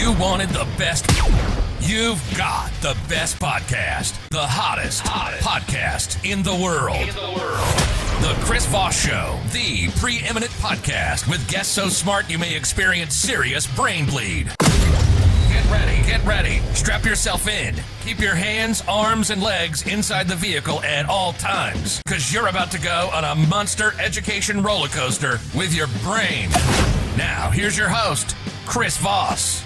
You wanted the best. You've got the best podcast. The hottest podcast in the world. The Chris Voss Show, the preeminent podcast with guests so smart you may experience serious brain bleed. Get ready. Strap yourself in. Keep your hands, arms, and legs inside the vehicle at all times, because you're about to go on a monster education roller coaster with your brain. Now, here's your host, Chris Voss.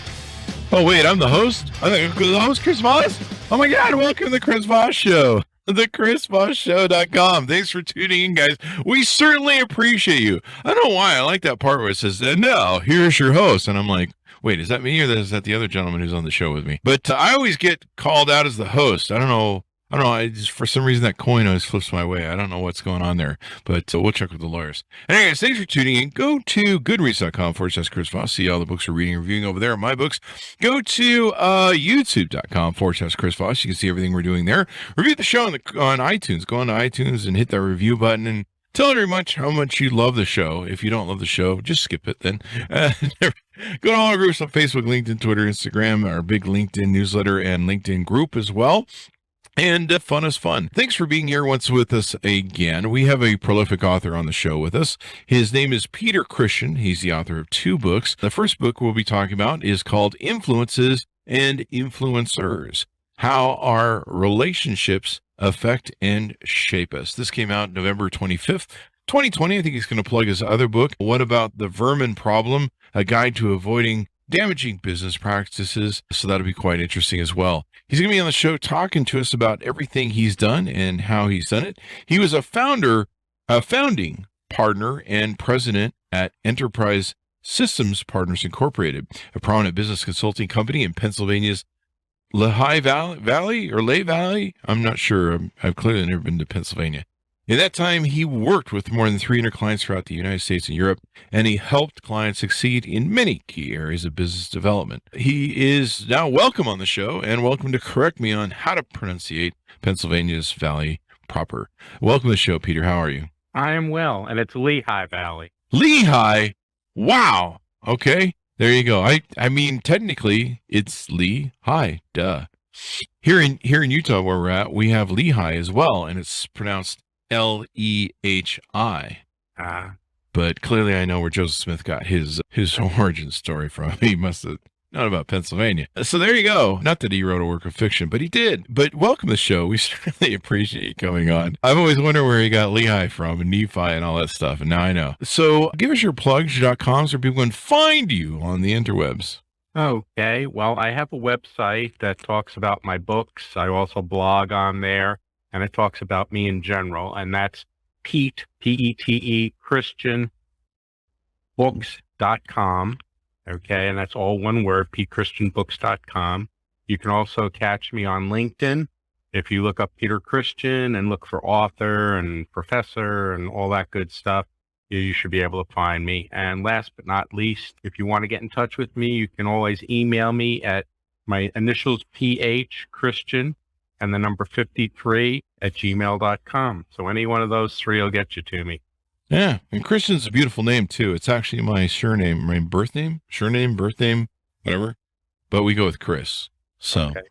Oh, wait, I'm the host? I'm the host, Chris Voss? Oh, my God, welcome to the Chris Voss Show. The ChrisVossShow.com. Thanks for tuning in, guys. We certainly appreciate you. I don't know why. I like that part where it says, now, here's your host. And I'm like, wait, is that me or is that the other gentleman who's on the show with me? But I always get called out as the host. I don't know. I just, for some reason, that coin always flips my way. I don't know what's going on there, but we'll check with the lawyers. Anyways, thanks for tuning in. Go to goodreads.com/Chris Voss. See all the books we're reading and reviewing over there. My books. Go to youtube.com/Chris Voss. You can see everything we're doing there. Review the show on iTunes. Go on to iTunes and hit that review button and tell everyone how much you love the show. If you don't love the show, just skip it then. Go to all our groups on Facebook, LinkedIn, Twitter, Instagram, our big LinkedIn newsletter and LinkedIn group as well. And fun is fun. Thanks for being here once with us again. We have a prolific author on the show with us. His name is Peter Christian. He's the author of 2 books. The first book we'll be talking about is called Influences and Influencers: How Our Relationships Affect and Shape Us. This came out November 25th, 2020. I think he's going to plug his other book, What About the Vermin Problem? A Guide to Avoiding Damaging Business Practices. So that'll be quite interesting as well. He's going to be on the show talking to us about everything he's done and how he's done it. He was a founding partner and president at Enterprise Systems Partners Incorporated, a prominent business consulting company in Pennsylvania's Lehigh Valley. I'm not sure. I've clearly never been to Pennsylvania. In that time, he worked with more than 300 clients throughout the United States and Europe, and he helped clients succeed in many key areas of business development. He is now welcome on the show, and welcome to correct me on how to pronunciate Pennsylvania's Valley proper. Welcome to the show, Peter. How are you? I am well, and it's Lehigh Valley. Lehigh? Wow. Okay, there you go. I mean, technically, it's Lehigh. Duh. Here in Utah, where we're at, we have Lehigh as well, and it's pronounced Lehi. But clearly I know where Joseph Smith got his origin story from. He must have known about Pennsylvania. So there you go. Not that he wrote a work of fiction, but he did. But welcome to the show. We certainly appreciate you coming on. I've always wondered where he got Lehi from and Nephi and all that stuff, and now I know. So give us your plugs, your .com, so people can find you on the interwebs. Okay. Well, I have a website that talks about my books. I also blog on there, and it talks about me in general, and that's Pete, P-E-T-E, ChristianBooks.com. Okay, and that's all one word, PeteChristianBooks.com. You can also catch me on LinkedIn. If you look up Peter Christian and look for author and professor and all that good stuff, you should be able to find me. And last but not least, if you want to get in touch with me, you can always email me at my initials, PH Christian, and the number 53 at gmail.com. So any one of those 3 will get you to me. Yeah, and Christian's a beautiful name, too. It's actually my surname, my birth name, whatever. But we go with Chris. So, okay.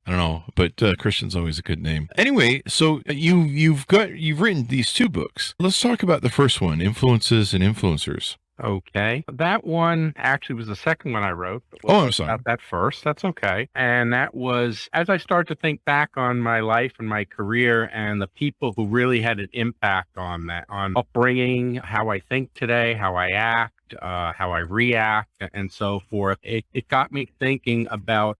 I don't know, but Christian's always a good name. Anyway, so you've written these 2 books. Let's talk about the first one, Influences and Influencers. Okay. That one actually was the second one I wrote. I'm sorry. About that first. That's okay. And that was, as I started to think back on my life and my career and the people who really had an impact on that, on upbringing, how I think today, how I act, how I react, and so forth. It got me thinking about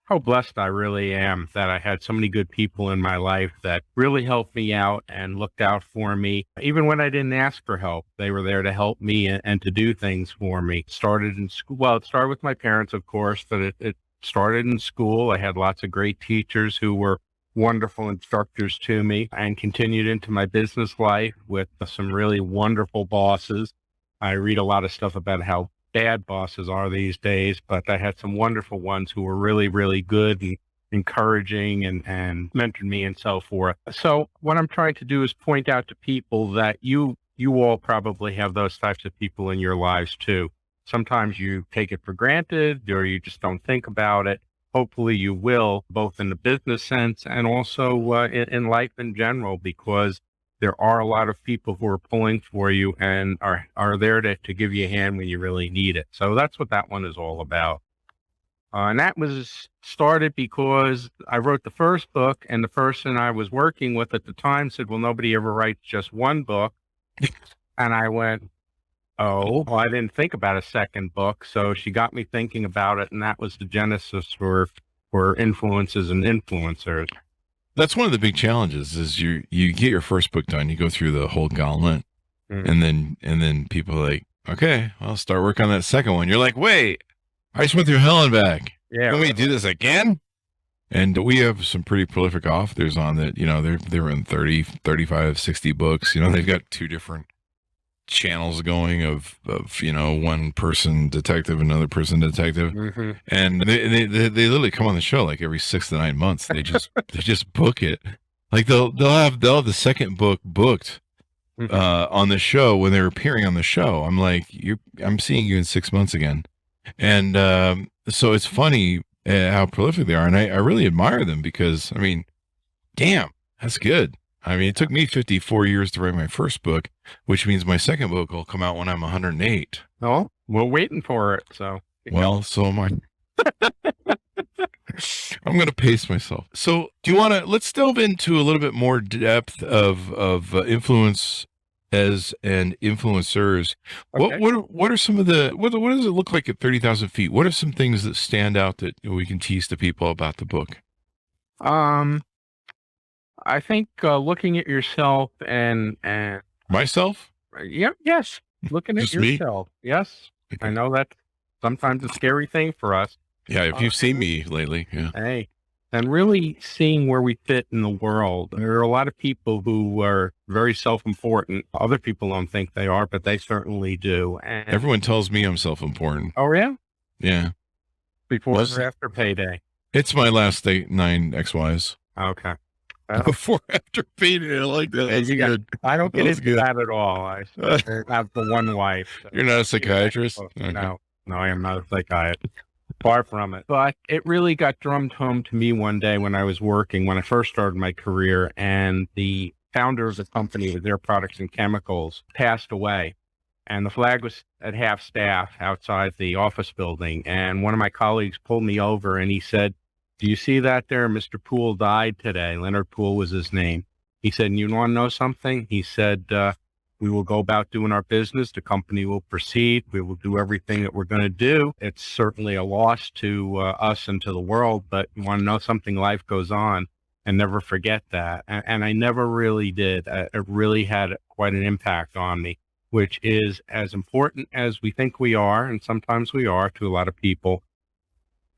how blessed I really am that I had so many good people in my life that really helped me out and looked out for me. Even when I didn't ask for help, they were there to help me and to do things for me. It started in school. Well, it started with my parents, of course, but it started in school. I had lots of great teachers who were wonderful instructors to me, and continued into my business life with some really wonderful bosses. I read a lot of stuff about how bad bosses are these days, but I had some wonderful ones who were really, really good and encouraging and mentored me and so forth. So what I'm trying to do is point out to people that you all probably have those types of people in your lives too. sometimes you take it for granted or you just don't think about it. Hopefully you will, both in the business sense and also in life in general, because there are a lot of people who are pulling for you and are there to give you a hand when you really need it. So that's what that one is all about. And that was started because I wrote the first book, and the person I was working with at the time said, well, nobody ever writes just one book. And I went, oh, well, I didn't think about a second book. So she got me thinking about it, and that was the genesis for influences and influencers. That's one of the big challenges is you get your first book done, you go through the whole gauntlet, Mm-hmm. and then people are like, okay, I'll start work on that second one. You're like, wait, I just went through hell and back. Yeah. Can we do this again? And we have some pretty prolific authors on that, they're in 30, 35, 60 books. They've got two different channels going of one person detective, another person detective. Mm-hmm. And they literally come on the show like every 6 to 9 months. They just book it. Like they'll have the second book booked on the show when they're appearing on the show. I'm like, I'm seeing you in 6 months again. And so it's funny how prolific they are. And I really admire them because, damn, that's good. It took me 54 years to write my first book, which means my second book will come out when I'm 108. Oh, we're waiting for it. So, so am I. I'm going to pace myself. So do you want to, let's delve into a little bit more depth of influence as and influencers. Okay. What are some of the, what does it look like at 30,000 feet? What are some things that stand out that we can tease to people about the book? I think looking at yourself and Myself? yes, looking at Just me? yourself. Yes, I know that's sometimes a scary thing for us. Yeah, if you've seen me lately, yeah. Hey, and really seeing where we fit in the world. There are a lot of people who are very self-important. Other people don't think they are, but they certainly do. And Everyone tells me I'm self-important. oh yeah, Yeah. before Was- or after payday. It's my last 9 XYs. Okay. Before after payday, I like that. That's you got- good. I don't get That's into good. that at all. I have the one wife. So. You're not a psychiatrist? Okay. No, I am not a psychiatrist. Far from it. But it really got drummed home to me one day when I was working, when I first started my career, and the founder of the company with their products and chemicals passed away. And the flag was at half staff outside the office building. And one of my colleagues pulled me over and he said, do you see that there? Mr. Poole died today. Leonard Poole was his name. He said, and you want to know something? He said, we will go about doing our business. The company will proceed. We will do everything that we're going to do. It's certainly a loss to us and to the world, but you want to know something? Life goes on, and never forget that. And I never really did. It really had quite an impact on me, which is as important as we think we are, and sometimes we are to a lot of people.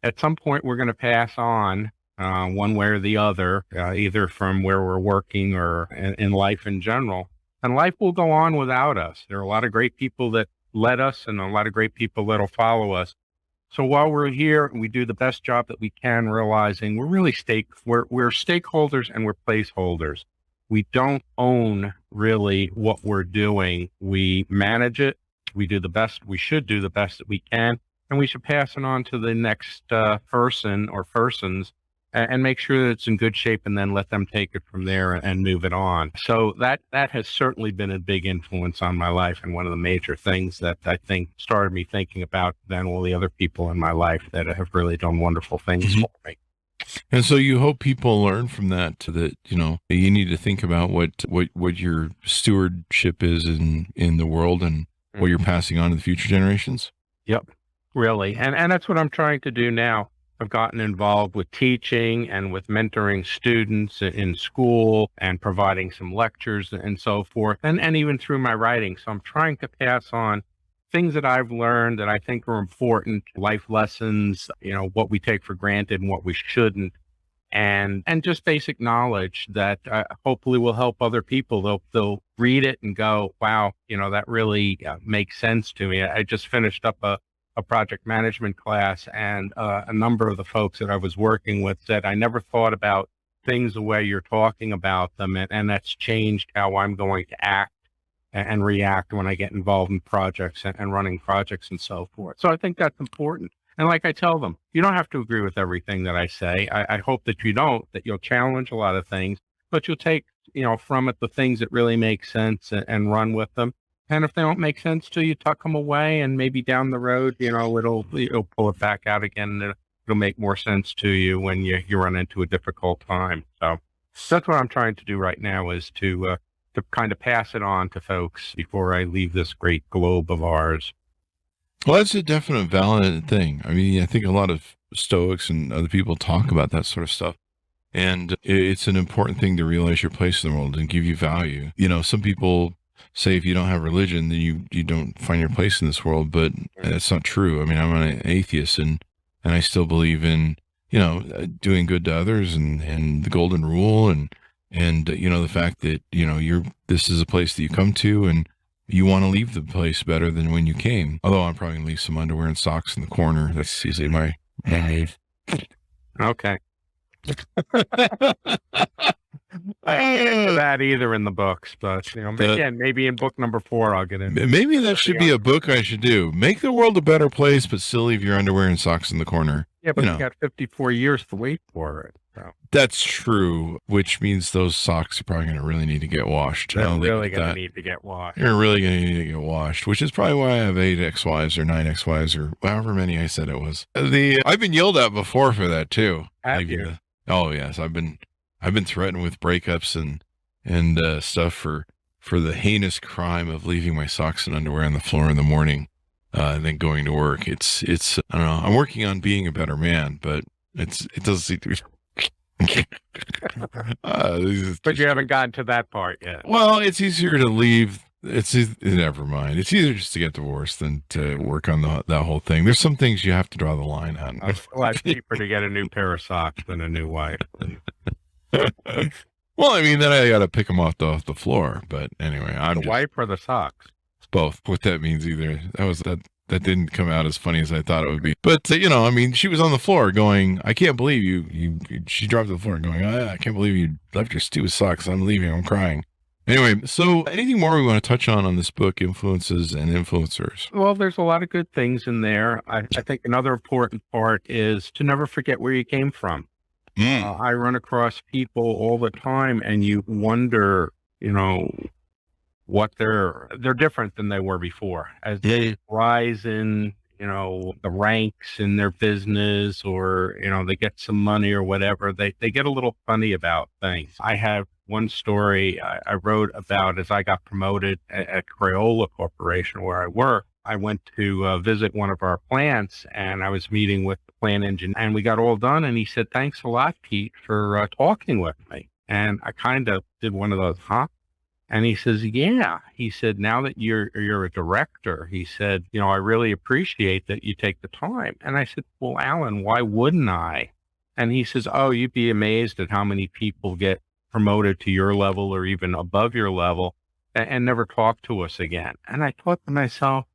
At some point, we're going to pass on one way or the other, either from where we're working or in life in general. And life will go on without us. There are a lot of great people that led us and a lot of great people that'll follow us. So while we're here, we do the best job that we can, realizing we're really we're stakeholders and we're placeholders. We don't own really what we're doing. We manage it. We do the best. We should do the best that we can. And we should pass it on to the next person or persons and make sure that it's in good shape and then let them take it from there and move it on. So that has certainly been a big influence on my life and one of the major things that I think started me thinking about then all the other people in my life that have really done wonderful things for me. And so you hope people learn from that that, you need to think about what your stewardship is in the world and what you're passing on to the future generations? Yep, really. And that's what I'm trying to do now. I've gotten involved with teaching and with mentoring students in school and providing some lectures and so forth, and even through my writing. So I'm trying to pass on things that I've learned that I think are important, life lessons, what we take for granted and what we shouldn't, and just basic knowledge that hopefully will help other people. They'll read it and go, wow, that really makes sense to me. I just finished up a project management class, and a number of the folks that I was working with said, I never thought about things the way you're talking about them, and that's changed how I'm going to act and react when I get involved in projects and running projects and so forth. So I think that's important. And like I tell them, you don't have to agree with everything that I say. I hope that you don't, that you'll challenge a lot of things, but you'll take, from it the things that really make sense and run with them. And if they don't make sense to you, tuck them away, and maybe down the road, it'll pull it back out again. And it'll make more sense to you when you run into a difficult time. So that's what I'm trying to do right now, is to kind of pass it on to folks before I leave this great globe of ours. Well, that's a definite valid thing. I mean, I think a lot of Stoics and other people talk about that sort of stuff. And it's an important thing to realize your place in the world and give you value. Some people say if you don't have religion, then you don't find your place in this world, but that's not true. I mean, I'm an atheist, and I still believe in, doing good to others and the golden rule and the fact that, this is a place that you come to and you want to leave the place better than when you came. Although I'm probably going to leave some underwear and socks in the corner. That's usually my Okay. I don't do that either in the books, but again, maybe in book number 4 I'll get in. Maybe that should be a book I should do. Make the world a better place, but still leave your underwear and socks in the corner. Yeah, but you got 54 years to wait for it. So. That's true, which means those socks are probably going to really need to get washed. They're really going to need to get washed. You're really going to need to get washed, which is probably why I have 8 XYs or 9 XYs or however many I said it was. I've been yelled at before for that too. Have you? Oh yes, I've been threatened with breakups and stuff for the heinous crime of leaving my socks and underwear on the floor in the morning and then going to work. It's I don't know. I'm working on being a better man, but it doesn't seem to be. But you haven't gotten to that part yet. Well, it's easier to leave. Never mind. It's easier just to get divorced than to work on that whole thing. There's some things you have to draw the line on. It's a lot cheaper to get a new pair of socks than a new wife. Well, I mean, then I got to pick them off the floor. But anyway, the wife or the socks? It's both. What that means either. That didn't come out as funny as I thought it would be. But, I mean, she was on the floor going, I can't believe she dropped to the floor going, I can't believe you left your stupid socks. I'm leaving. I'm crying. Anyway, so anything more we want to touch on this book, Influences and Influencers? Well, there's a lot of good things in there. I think another important part is to never forget where you came from. I run across people all the time, and you wonder, what they're different than they were before as they rise in, the ranks in their business, or, they get some money or whatever. They get a little funny about things. I have one story I wrote about as I got promoted at Crayola Corporation, where I work. I went to visit one of our plants, and I was meeting with the plant engineer, and we got all done. And he said, "Thanks a lot, Pete, for talking with me." And I kind of did one of those, huh? And he says, yeah. He said, now that you're a director, he said, I really appreciate that you take the time. And I said, well, Alan, why wouldn't I? And he says, oh, you'd be amazed at how many people get promoted to your level or even above your level and never talk to us again. And I thought to myself,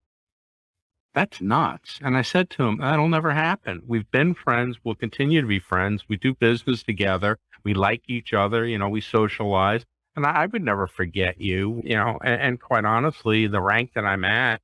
that's nuts. And I said to him, that'll never happen. We've been friends. We'll continue to be friends. We do business together. We like each other. We socialize. And I would never forget you, and quite honestly, the rank that I'm at,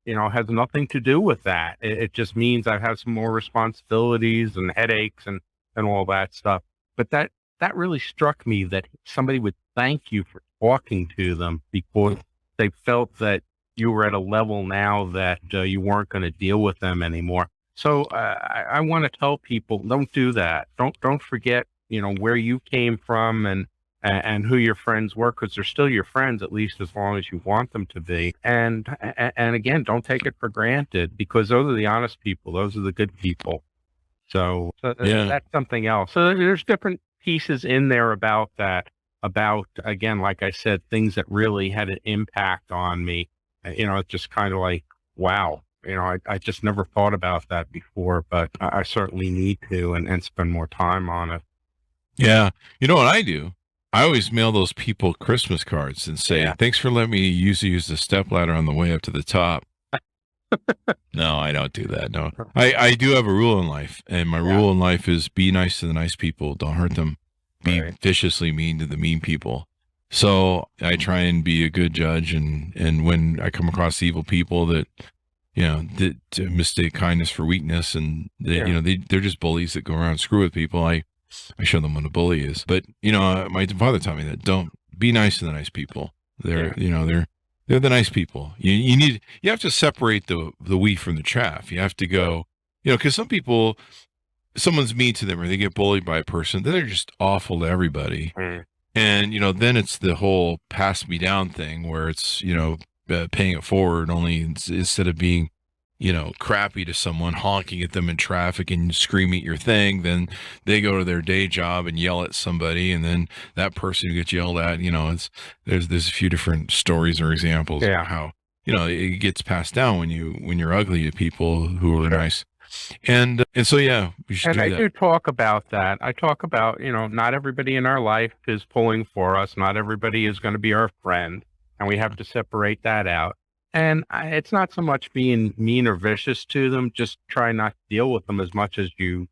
has nothing to do with that. It just means I have some more responsibilities and headaches and all that stuff. But that really struck me, that somebody would thank you for talking to them because they felt that you were at a level now that you weren't going to deal with them anymore. So I want to tell people, don't do that. Don't forget, where you came from and who your friends were, because they're still your friends, at least as long as you want them to be. And again, don't take it for granted, because those are the honest people. Those are the good people. So that's something else. So there's different pieces in there about that, again, like I said, things that really had an impact on me. It's just kind of like, wow, I just never thought about that before, but I certainly need to and spend more time on it. Yeah. You know what I do? I always mail those people Christmas cards and say, thanks for letting me use the stepladder on the way up to the top. No, I don't do that. No, I do have a rule in life, and my rule in life is be nice to the nice people. Don't hurt them. Be viciously mean to the mean people. So I try and be a good judge, and when I come across evil people that, that mistake kindness for weakness, and they're just bullies that go around and screw with people. I show them what a bully is. But my father taught me that don't be nice to the nice people. They're they're the nice people. You have to separate the wheat from the chaff. You have to go, because some people, someone's mean to them or they get bullied by a person, then they're just awful to everybody. And, then it's the whole pass me down thing where it's, paying it forward, only instead of being, crappy to someone, honking at them in traffic and screaming at your thing, then they go to their day job and yell at somebody. And then that person who gets yelled at, there's a few different stories or examples of how, it gets passed down when you're ugly to people who are nice. And so, we should do that. I do talk about that. I talk about, not everybody in our life is pulling for us. Not everybody is going to be our friend. And we have to separate that out. And it's not so much being mean or vicious to them. Just try not to deal with them as much as you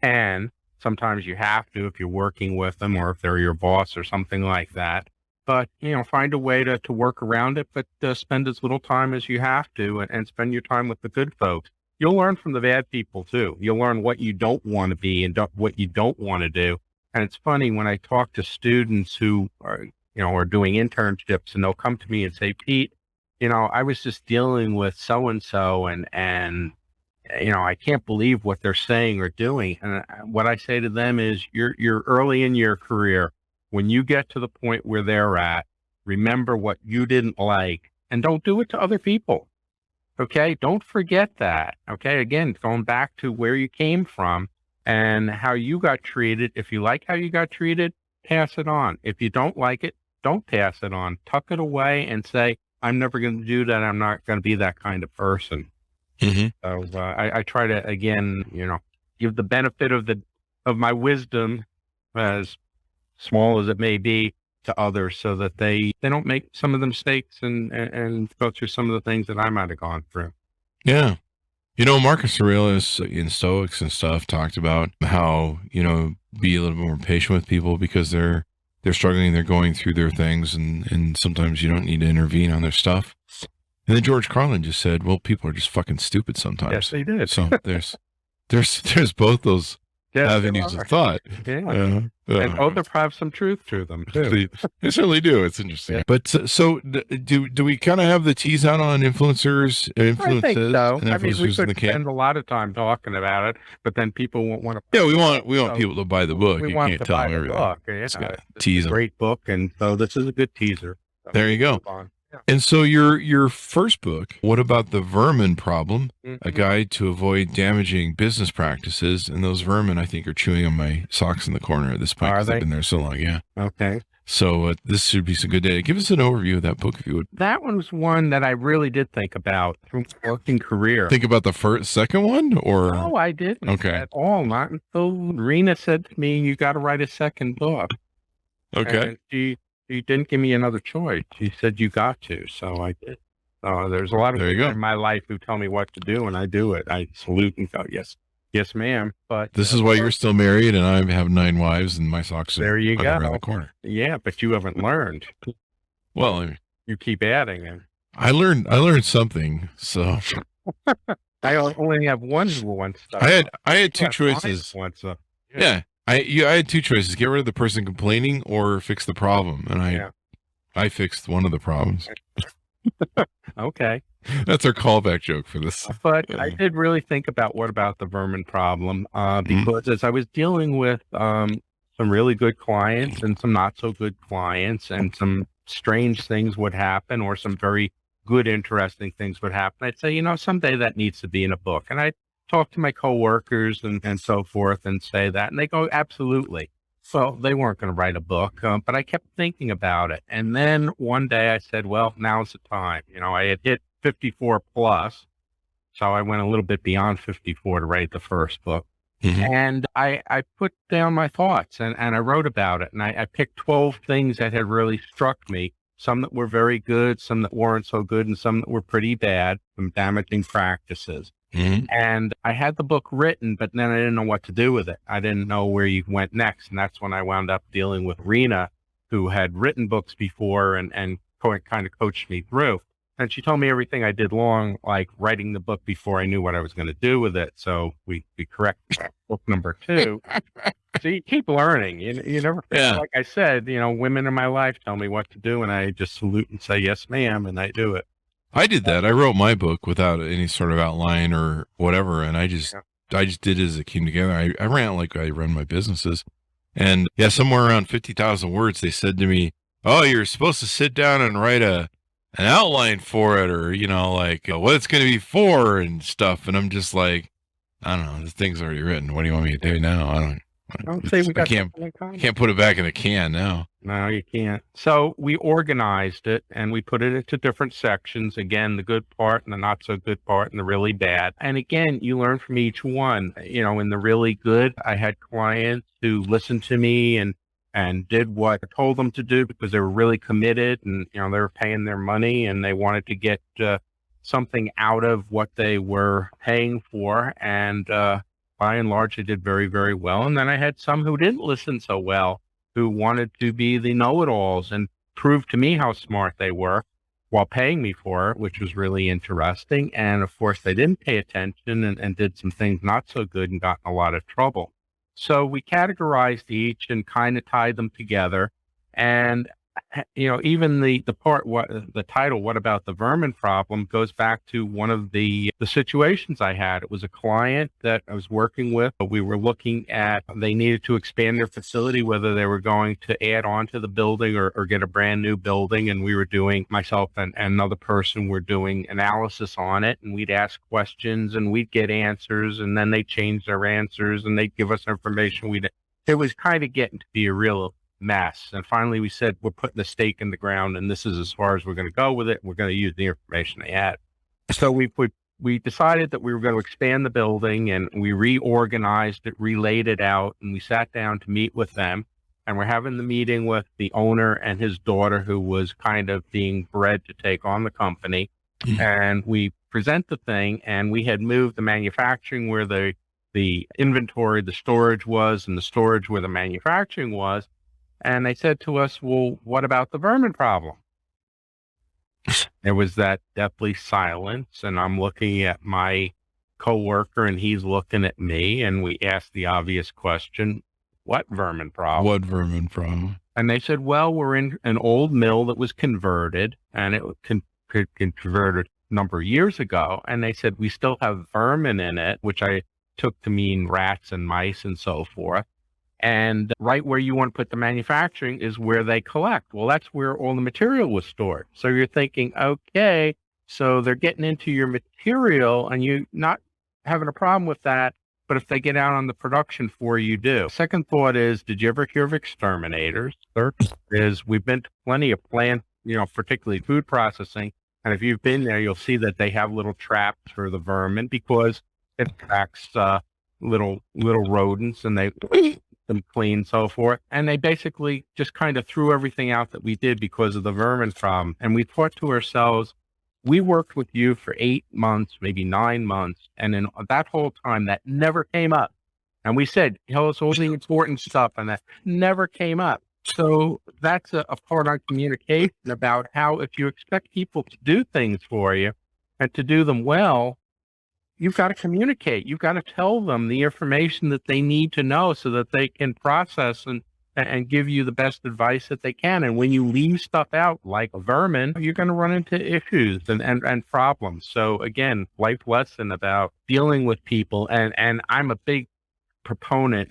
can. Sometimes you have to if you're working with them or if they're your boss or something like that. But, find a way to work around it, but spend as little time as you have to and spend your time with the good folks. You'll learn from the bad people too. You'll learn what you don't want to be and what you don't want to do. And it's funny when I talk to students who are doing internships, and they'll come to me and say, Pete, I was just dealing with so-and-so and I can't believe what they're saying or doing. And what I say to them is you're early in your career. When you get to the point where they're at, remember what you didn't like and don't do it to other people. Okay. Don't forget that. Okay. Again, going back to where you came from and how you got treated. If you like how you got treated, pass it on. If you don't like it, don't pass it on. Tuck it away and say, I'm never going to do that. I'm not going to be that kind of person. So I try to, again, give the benefit of my wisdom, as small as it may be, to others, so that they don't make some of the mistakes and go through some of the things that I might have gone through. Yeah. Marcus Aurelius in Stoics and stuff talked about how, be a little bit more patient with people because they're struggling, they're going through their things, and sometimes you don't need to intervene on their stuff. And then George Carlin just said, well, people are just fucking stupid sometimes. Yes, they did. So there's both those avenues of thought. And both have some truth to them too. They certainly do. It's interesting. Yeah. But so do we kind of have the tease out on influencers? I think so. I mean, we could spend a lot of time talking about it, but then people won't want to. Yeah, we want people to buy the book. We you want can't to tell buy them the everything. book. Yeah, tease it's a great book, and so this is a good teaser. So there you go. Yeah. And so your first book, What About the Vermin Problem? A Guide to Avoid Damaging Business Practices. And those vermin, I think, are chewing on my socks in the corner at this point. Are because they? They've been there so long, yeah. Okay. So this should be some good data. Give us an overview of that book, if you would. That one was one that I really did think about through my working career. Think about the second one, or? No, I didn't at all. Not until Rena said to me, you got to write a second book. Okay. And she didn't give me another choice. She said, you got to. So I did. There's a lot of people in my life who tell me what to do, and I do it. I salute and go, yes, ma'am. But this is why you're still married, and I have 9 wives, and my socks are around the corner. Yeah, but you haven't learned. Well, I mean, you keep adding it. I learned something. So I only have one who wants stuff. I had 2 choices. Yeah. I had 2 choices: get rid of the person complaining or fix the problem. And I fixed one of the problems. Okay. That's our callback joke for this. But I did really think about what about the vermin problem, because as I was dealing with some really good clients and some not so good clients, and some strange things would happen or some very good, interesting things would happen, I'd say, someday that needs to be in a book. And I'd talk to my coworkers and so forth and say that, and they go, absolutely. So they weren't going to write a book, but I kept thinking about it. And then one day I said, well, now's the time. I had hit 54 plus, so I went a little bit beyond 54 to write the first book. And I put down my thoughts and I wrote about it. And I picked 12 things that had really struck me, some that were very good, some that weren't so good, and some that were pretty bad, some damaging practices. And I had the book written, but then I didn't know what to do with it. I didn't know where you went next. And that's when I wound up dealing with Rena, who had written books before and kind of coached me through. And she told me everything I did wrong, like writing the book before I knew what I was going to do with it. So we corrected book number 2. So you keep learning. You never, like I said, women in my life tell me what to do, and I just salute and say, yes, ma'am, and I do it. I did that. I wrote my book without any sort of outline or whatever, and I just did it as it came together. I ran it like I run my businesses. And somewhere around 50,000 words, they said to me, oh, you're supposed to sit down and write an outline for it, or, like what it's going to be for and stuff. And I'm just like, I don't know, the thing's already written. What do you want me to do now? I can't put it back in the can now. No, you can't. So we organized it and we put it into different sections. Again, the good part and the not so good part and the really bad. And again, you learn from each one. In the really good, I had clients who listened to me and did what I told them to do because they were really committed, and they were paying their money and they wanted to get something out of what they were paying for. And by and large, they did very, very well. And then I had some who didn't listen so well, who wanted to be the know-it-alls and prove to me how smart they were while paying me for it, which was really interesting. And of course, they didn't pay attention and did some things not so good and got in a lot of trouble. So we categorized each and kind of tied them together. And even the part, the title, "What About the Vermin Problem," goes back to one of the situations I had. It was a client that I was working with. We were looking at, they needed to expand their facility, whether they were going to add on to the building or get a brand new building. And we were doing, myself and another person were doing analysis on it. And we'd ask questions and we'd get answers. And then they changed their answers and they'd give us information. It was kind of getting to be a real mess. And finally we said, we're putting the stake in the ground and this is as far as we're going to go with it. We're going to use the information they had. So we decided that we were going to expand the building, and we reorganized it, relayed it out, and we sat down to meet with them. And we're having the meeting with the owner and his daughter, who was kind of being bred to take on the company. And we present the thing, and we had moved the manufacturing where the inventory, the storage was, and the storage where the manufacturing was. And they said to us, well, what about the vermin problem? There was that deathly silence, and I'm looking at my coworker and he's looking at me, and we asked the obvious question, what vermin problem? What vermin problem? And they said, well, we're in an old mill that was converted, and it converted a number of years ago. And they said, we still have vermin in it, which I took to mean rats and mice and so forth. And right where you want to put the manufacturing is where they collect. Well, that's where all the material was stored. So you're thinking, okay, so they're getting into your material and you not having a problem with that. But if they get out on the production floor, you do. Second thought is, did you ever hear of exterminators? Third is, we've been to plenty of plants, particularly food processing. And if you've been there, you'll see that they have little traps for the vermin because it attracts little rodents, and they them clean, so forth. And they basically just kind of threw everything out that we did because of the vermin problem. And we thought to ourselves, we worked with you for 8 months, maybe 9 months. And in that whole time, that never came up. And we said, tell us all the important stuff. And that never came up. So that's a part on communication about how, if you expect people to do things for you and to do them well, you've got to communicate. You've got to tell them the information that they need to know so that they can process and give you the best advice that they can. And when you leave stuff out like a vermin, you're going to run into issues and problems. So again, life lesson about dealing with people. And I'm a big proponent,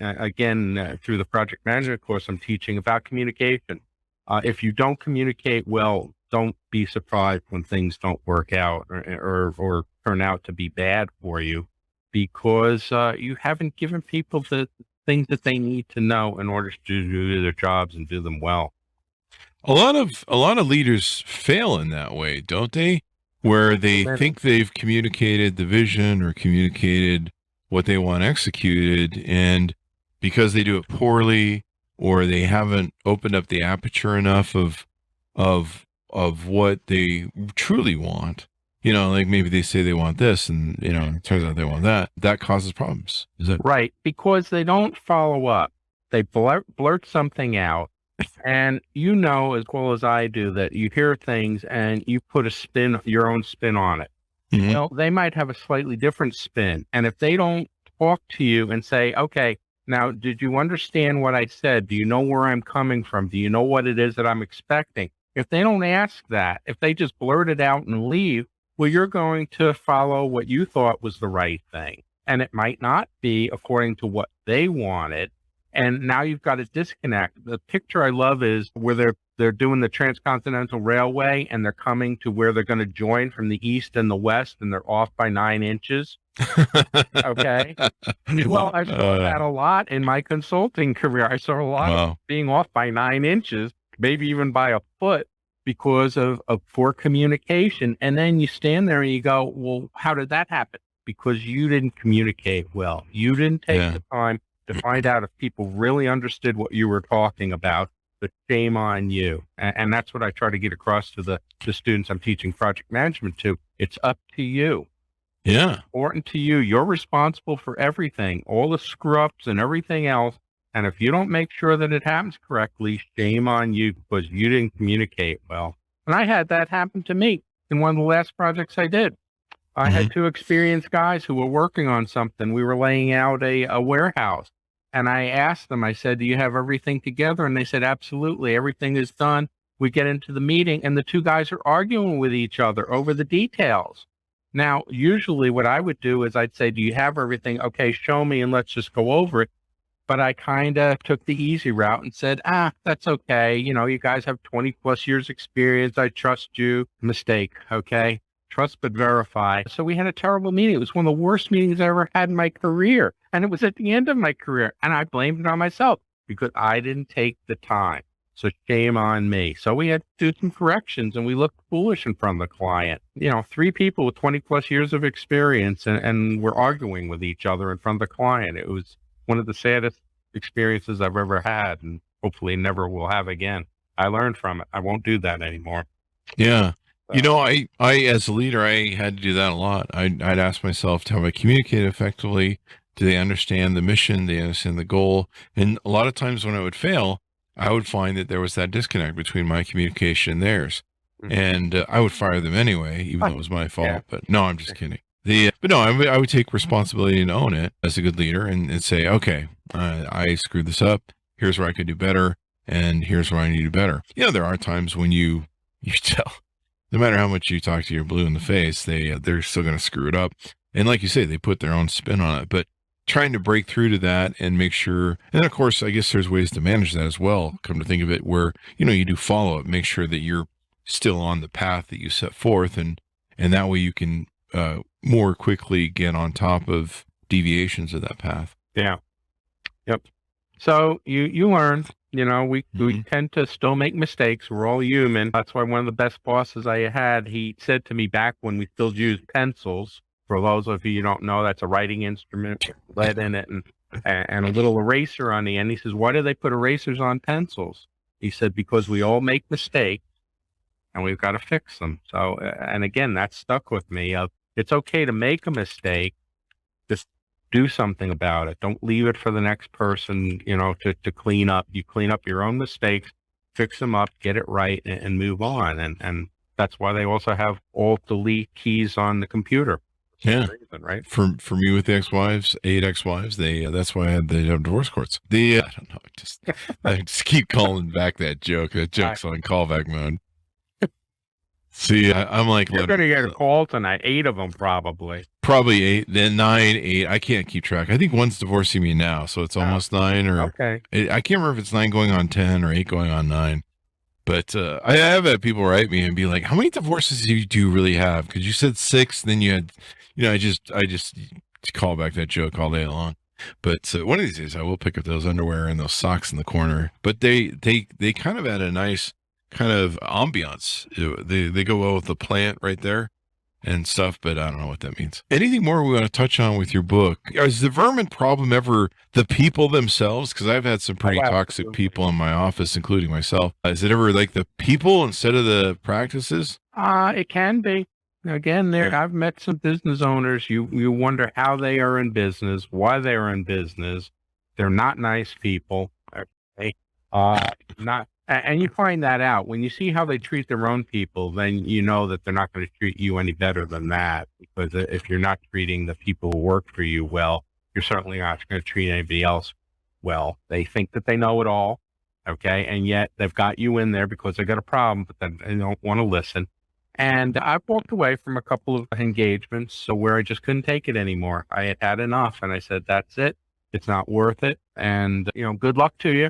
through the project management course I'm teaching, about communication. If you don't communicate well, don't be surprised when things don't work out or turn out to be bad for you, because you haven't given people the things that they need to know in order to do their jobs and do them well. A lot of leaders fail in that way, don't they? Where they think they've communicated the vision or communicated what they want executed, and because they do it poorly, or they haven't opened up the aperture enough of what they truly want, like maybe they say they want this, and it turns out they want that causes problems. Is that right? Because they don't follow up. They blurt something out, And you know as well as I do that you hear things and you put your own spin on it. Mhm. Well, they might have a slightly different spin. And if they don't talk to you and say, okay, now, did you understand what I said? Do you know where I'm coming from? Do you know what it is that I'm expecting? If they don't ask that, if they just blurt it out and leave, well, you're going to follow what you thought was the right thing. And it might not be according to what they wanted. And now you've got a disconnect. The picture I love is where they're doing the Transcontinental Railway and they're coming to where they're going to join from the east and the west, and they're off by 9 inches. Okay. Well, I saw that a lot in my consulting career. I saw a lot of being off by 9 inches, maybe even by a foot, because of poor communication. And then you stand there and you go, well, how did that happen? Because you didn't communicate well. You didn't take the time to find out if people really understood what you were talking about. But shame on you. And that's what I try to get across to the students I'm teaching project management to. It's up to you. Yeah. Important to you. You're responsible for everything, all the screw-ups and everything else. And if you don't make sure that it happens correctly, shame on you because you didn't communicate well. And I had that happen to me in one of the last projects I did. I had two experienced guys who were working on something. We were laying out a warehouse. And I asked them, I said, do you have everything together? And they said, absolutely. Everything is done. We get into the meeting and the two guys are arguing with each other over the details. Now, usually what I would do is I'd say, do you have everything? Okay, show me and let's just go over it. But I kind of took the easy route and said, that's okay. You know, you guys have 20 plus years experience. I trust you. Mistake. Okay. Trust but verify. So we had a terrible meeting. It was one of the worst meetings I ever had in my career. And it was at the end of my career. And I blamed it on myself because I didn't take the time. So shame on me. So we had to do some corrections and we looked foolish in front of the client. You know, 3 people with 20 plus years of experience and we're arguing with each other in front of the client. It was one of the saddest experiences I've ever had and hopefully never will have again. I learned from it. I won't do that anymore. Yeah. You know, I as a leader, I had to do that a lot. I'd ask myself, how do I communicate effectively? Do they understand the mission? Do they understand the goal? And a lot of times when I would fail, I would find that there was that disconnect between my communication and theirs. And I would fire them anyway, even though it was my fault. Yeah. But no, I'm just kidding. But no, I would take responsibility and own it as a good leader and say, okay, I screwed this up. Here's where I could do better. And here's where I need to do better. You know, there are times when you tell, no matter how much you talk to your blue in the face, they're still going to screw it up. And like you say, they put their own spin on it. But trying to break through to that and make sure, and then of course, I guess there's ways to manage that as well. Come to think of it, where, you know, you do follow up, make sure that you're still on the path that you set forth. And that way you can more quickly get on top of deviations of that path. Yeah. Yep. So you learn, you know, we tend to still make mistakes. We're all human. That's why one of the best bosses I had, he said to me back when we still used pencils, for those of you who don't know, that's a writing instrument, lead in it and a little eraser on the end. He says, why do they put erasers on pencils? He said, because we all make mistakes and we've got to fix them. So, and again, that stuck with me. It's okay to make a mistake. Just do something about it. Don't leave it for the next person, you know, to clean up. You clean up your own mistakes, fix them up, get it right, and move on. And that's why they also have Alt-Delete keys on the computer. Yeah. Reason, right? For me with the ex-wives, 8 ex-wives, that's why they have divorce courts. I don't know. I just keep calling back that joke. That joke's on callback mode. See, I'm like, you're going to get a call tonight. 8 of them, probably. Probably 8, then 9, 8. I can't keep track. I think one's divorcing me now, so it's almost 9. Or okay. I can't remember if it's 9 going on 10 or 8 going on 9. But I have had people write me and be like, "How many divorces do you really have?" Because you said 6, then you had, you know, I just call back that joke all day long. But one of these days, I will pick up those underwear and those socks in the corner. But they kind of add a nice kind of ambiance. They go well with the plant right there and stuff, but I don't know what that means. Anything more we want to touch on with your book? Is the vermin problem ever the people themselves? Because I've had some pretty toxic people in my office, including myself. Is it ever like the people instead of the practices? It can be. Again, I've met some business owners. You wonder how they are in business, why they are in business. They're not nice people. Okay? Not, and you find that out when you see how they treat their own people. Then you know that they're not going to treat you any better than that. Because if you're not treating the people who work for you well, you're certainly not going to treat anybody else well. They think that they know it all, okay, and yet they've got you in there because they got a problem, but then they don't want to listen. And I've walked away from a couple of engagements where I just couldn't take it anymore. I had had enough, and I said, "That's it. It's not worth it." And good luck to you.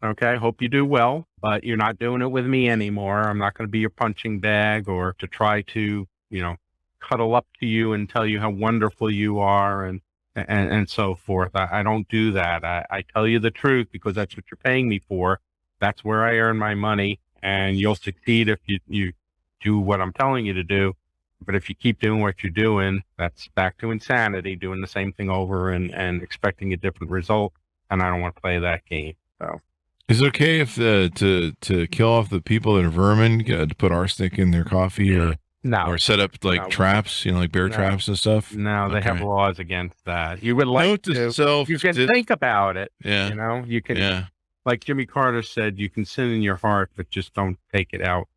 Okay, hope you do well, but you're not doing it with me anymore. I'm not going to be your punching bag or to try to, cuddle up to you and tell you how wonderful you are and so forth. I don't do that. I tell you the truth because that's what you're paying me for. That's where I earn my money, and you'll succeed if you do what I'm telling you to do. But if you keep doing what you're doing, that's back to insanity, doing the same thing over and expecting a different result. And I don't want to play that game. So. Is it okay if to kill off the people that are vermin, to put arsenic in their coffee or set up traps, like bear traps and stuff? No, they have laws against that. You would like you can think about it. Yeah. You can, like Jimmy Carter said, you can sin in your heart, but just don't take it out.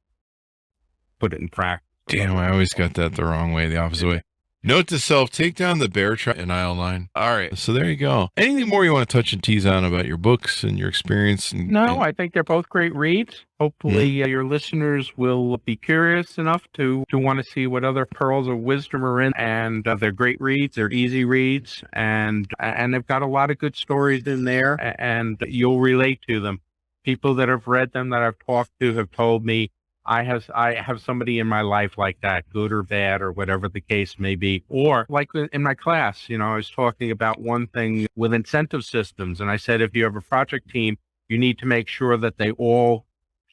Put it in practice. Damn, I always got that the wrong way, the opposite way. Note to self, take down the bear trap in aisle 9. All right. So there you go. Anything more you want to touch and tease on about your books and your experience? I think they're both great reads. Hopefully your listeners will be curious enough to want to see what other pearls of wisdom are in. And they're great reads. They're easy reads. And they've got a lot of good stories in there. And you'll relate to them. People that have read them that I've talked to have told me, I have somebody in my life like that, good or bad or whatever the case may be. Or like in my class, I was talking about one thing with incentive systems. And I said, if you have a project team, you need to make sure that they all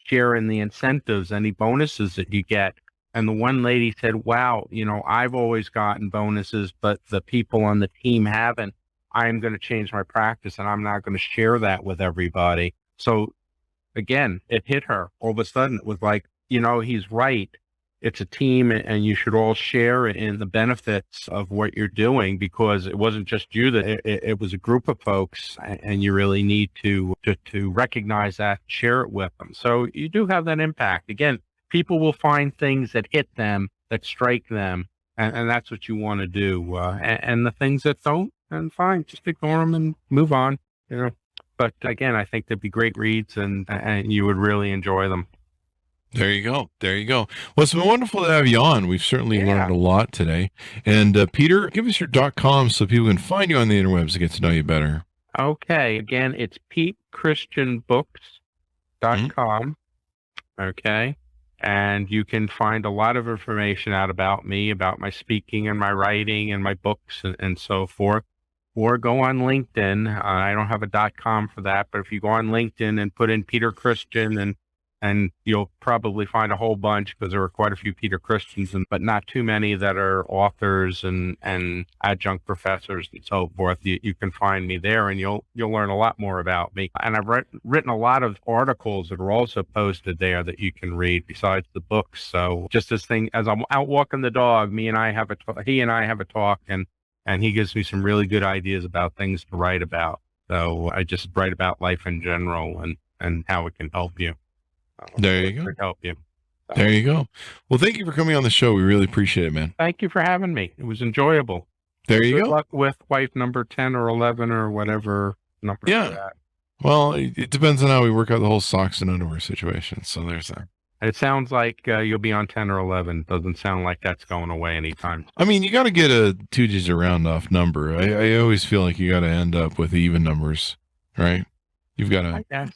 share in the incentives, any bonuses that you get. And the one lady said, wow, I've always gotten bonuses, but the people on the team haven't. I'm going to change my practice and I'm not going to share that with everybody. So again, it hit her. All of a sudden, it was like, he's right. It's a team and you should all share in the benefits of what you're doing because it wasn't just you, that it was a group of folks and you really need to recognize that, share it with them. So you do have that impact. Again, people will find things that hit them, that strike them, and that's what you want to do. And the things that don't, then fine, just ignore them and move on, But again, I think they'd be great reads and you would really enjoy them. There you go. Well, it's been wonderful to have you on. We've certainly learned a lot today. And Peter, give us your .com so people can find you on the interwebs to get to know you better. Okay. Again, it's PeteChristianBooks.com. Okay. And you can find a lot of information out about me, about my speaking and my writing and my books and so forth. Or go on LinkedIn. I don't have a .com for that, but if you go on LinkedIn and put in Peter Christian and you'll probably find a whole bunch because there are quite a few Peter Christians, but not too many that are authors and adjunct professors and so forth. You can find me there and you'll learn a lot more about me. And I've written a lot of articles that are also posted there that you can read besides the books. So just as I'm out walking the dog, he and I have a talk and he gives me some really good ideas about things to write about. So I just write about life in general and how it can help you. There you go. Help you. There you go. Well, thank you for coming on the show. We really appreciate it, man. Thank you for having me. It was enjoyable. There you Good go. luck with wife number 10 or 11 or whatever number. Yeah. Well, it depends on how we work out the whole socks and underwear situation. So there's that. It sounds like you'll be on 10 or 11. Doesn't sound like that's going away anytime. I mean, you got to get a 2-digit round off number. I always feel like you got to end up with even numbers, right? You've got to. I guess.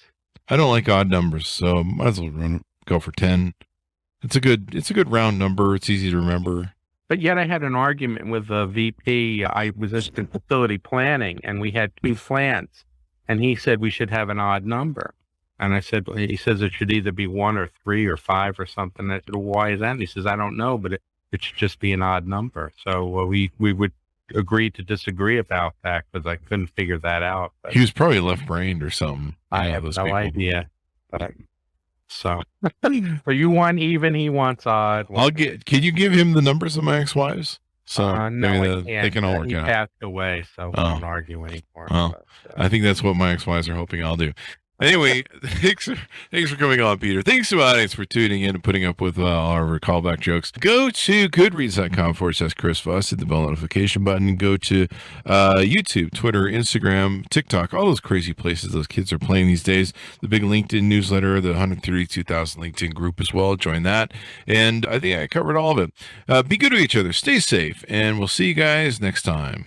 I don't like odd numbers, so might as well go for 10. It's a good round number. It's easy to remember. But yet I had an argument with the VP. I was just in facility planning, and we had 2 plants, and he said we should have an odd number. And I said, he says it should either be 1 or 3 or 5 or something. I said, well, why is that? And he says, I don't know, but it should just be an odd number. So we would agree to disagree about that because I couldn't figure that out. But he was probably left-brained or something. I have no idea. So, for you want even, he wants odd. Can you give him the numbers of my ex-wives? So no, they can all work he out. passed away, so we don't argue anymore. Well, I think that's what my ex-wives are hoping I'll do. Anyway, thanks for coming on, Peter. Thanks to the audience for tuning in and putting up with all our callback jokes. Go to goodreads.com/Chris Voss, hit the bell notification button. Go to YouTube, Twitter, Instagram, TikTok, all those crazy places those kids are playing these days. The big LinkedIn newsletter, the 132,000 LinkedIn group as well. Join that. And I think I covered all of it. Be good to each other. Stay safe. And we'll see you guys next time.